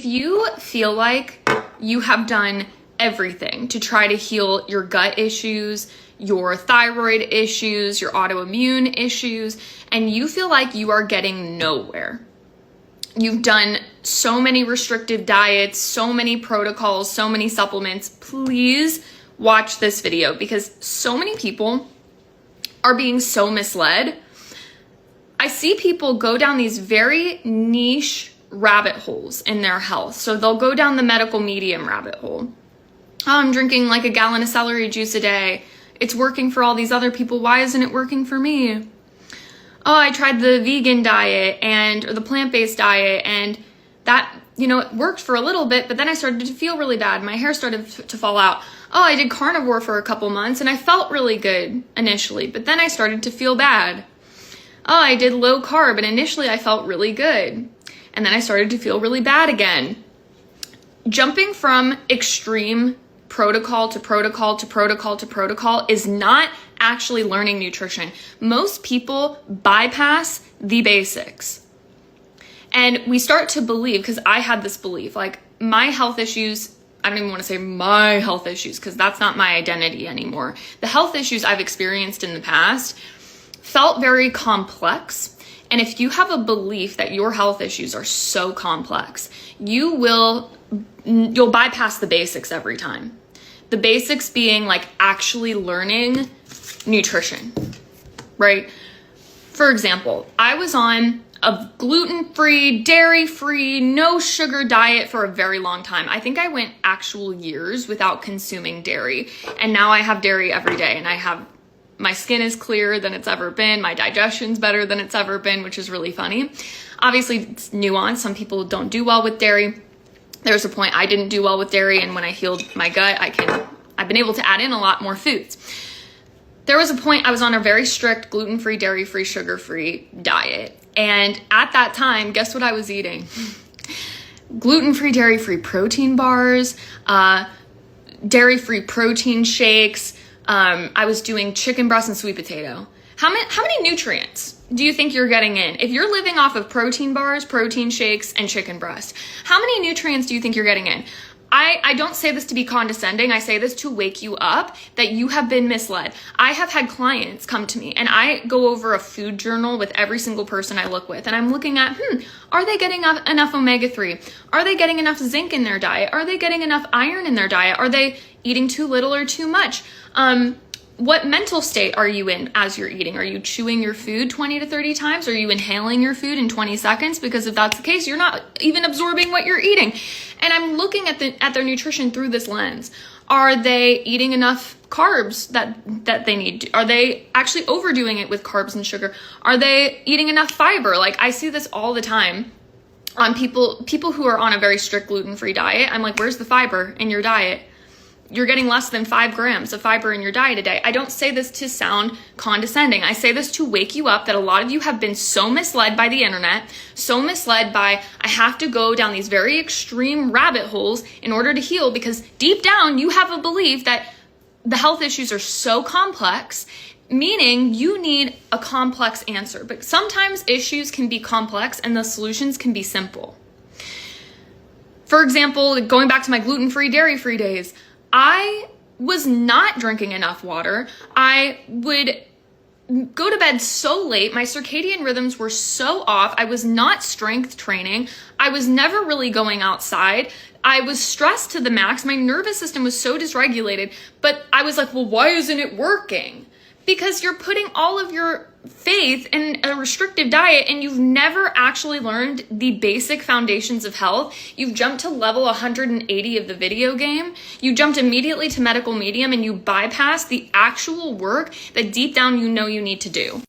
If you feel like you have done everything to try to heal your gut issues, your thyroid issues, your autoimmune issues, and you feel like you are getting nowhere, you've done so many restrictive diets, so many protocols, so many supplements, please watch this video because so many people are being so misled. I see people go down these very niche rabbit holes in their health. So they'll go down the medical medium rabbit hole. Oh, I'm drinking like a gallon of celery juice a day. It's working for all these other people. Why isn't it working for me? Oh, I tried the vegan diet or the plant-based diet, and that, it worked for a little bit, but then I started to feel really bad. My hair started to fall out. Oh, I did carnivore for a couple months and I felt really good initially, but then I started to feel bad. Oh, I did low carb and initially I felt really good. And then I started to feel really bad again. Jumping from extreme protocol to protocol to protocol to protocol is not actually learning nutrition. Most people bypass the basics. And we start to believe, because I had this belief, like my health issues, I don't even want to say my health issues because that's not my identity anymore. The health issues I've experienced in the past felt very complex. And if you have a belief that your health issues are so complex, you'll bypass the basics every time. The basics being like actually learning nutrition, right? For example, I was on a gluten-free, dairy-free, no sugar diet for a very long time. I think I went actual years without consuming dairy. And now I have dairy every day and my skin is clearer than it's ever been. My digestion's better than it's ever been, which is really funny. Obviously, it's nuanced. Some people don't do well with dairy. There's a point I didn't do well with dairy, and when I healed my gut, I've been able to add in a lot more foods. There was a point I was on a very strict gluten-free, dairy-free, sugar-free diet. And at that time, guess what I was eating? Gluten-free, dairy-free protein bars, dairy-free protein shakes. I was doing chicken breast and sweet potato. How many nutrients do you think you're getting in? If you're living off of protein bars, protein shakes, and chicken breast, how many nutrients do you think you're getting in? I don't say this to be condescending. I say this to wake you up that you have been misled. I have had clients come to me and I go over a food journal with every single person I look with. And I'm looking at, are they getting enough omega-3? Are they getting enough zinc in their diet? Are they getting enough iron in their diet? Are they eating too little or too much? What mental state are you in as you're eating? Are you chewing your food 20 to 30 times? Are you inhaling your food in 20 seconds? Because if that's the case, you're not even absorbing what you're eating. And I'm looking at their nutrition through this lens. Are they eating enough carbs that they need? Are they actually overdoing it with carbs and sugar? Are they eating enough fiber? Like I see this all the time on people who are on a very strict gluten-free diet. I'm like, where's the fiber in your diet? You're getting less than 5 grams of fiber in your diet a day. I don't say this to sound condescending. I say this to wake you up that a lot of you have been so misled by the internet, so misled by, I have to go down these very extreme rabbit holes in order to heal, because deep down you have a belief that the health issues are so complex, meaning you need a complex answer. But sometimes issues can be complex and the solutions can be simple. For example, going back to my gluten-free, dairy-free days, I was not drinking enough water. I would go to bed so late. My circadian rhythms were so off. I was not strength training. I was never really going outside. I was stressed to the max. My nervous system was so dysregulated, but I was like, well, why isn't it working? Because you're putting all of your faith in a restrictive diet and you've never actually learned the basic foundations of health. You've jumped to level 180 of the video game. You jumped immediately to medical medium and you bypass the actual work that deep down you know you need to do.